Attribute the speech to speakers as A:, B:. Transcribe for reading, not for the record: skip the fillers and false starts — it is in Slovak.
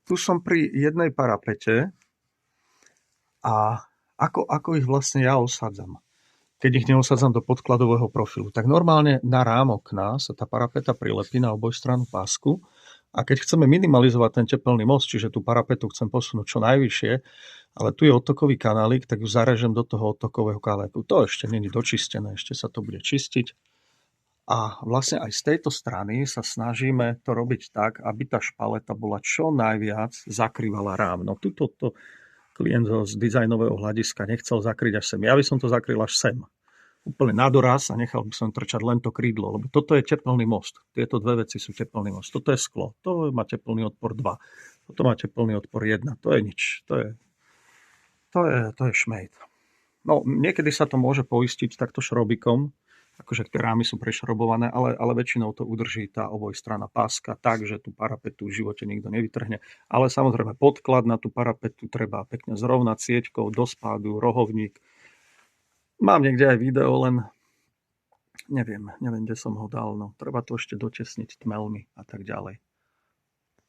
A: tu som pri jednej parapete a ako ich vlastne ja osadzam. Keď ich neosadzam do podkladového profilu, tak normálne na rám okna sa tá parapeta prilepí na obojstrannú pásku a keď chceme minimalizovať ten tepelný most, čiže tú parapetu chcem posunúť čo najvyššie, ale tu je odtokový kanálik, tak ju zarežem do toho odtokového kanáliku. To ešte nie je dočistené, ešte sa to bude čistiť. A vlastne aj z tejto strany sa snažíme to robiť tak, aby tá špaleta bola čo najviac zakrývala rám. No tuto to klient z dizajnového hľadiska nechcel zakryť až sem. Ja by som to zakryl až sem. Úplne na doraz a nechal by som trčať len to krídlo, lebo toto je teplný most. Tieto dve veci sú teplný most. Toto je sklo, to má teplný odpor 2. Toto má teplný odpor 1. To je nič. To je šmejd. No, niekedy sa to môže poistiť takto šrobikom, akože tie rámy sú prešrobované, ale väčšinou to udrží tá obojstranná páska tak, že tú parapetu v živote nikto nevytrhne. Ale samozrejme podklad na tú parapetu treba pekne zrovnať sieťkou do spádu, rohovník. Mám niekde aj video, len neviem, kde som ho dal. No, treba to ešte dotesniť tmelmi a tak ďalej.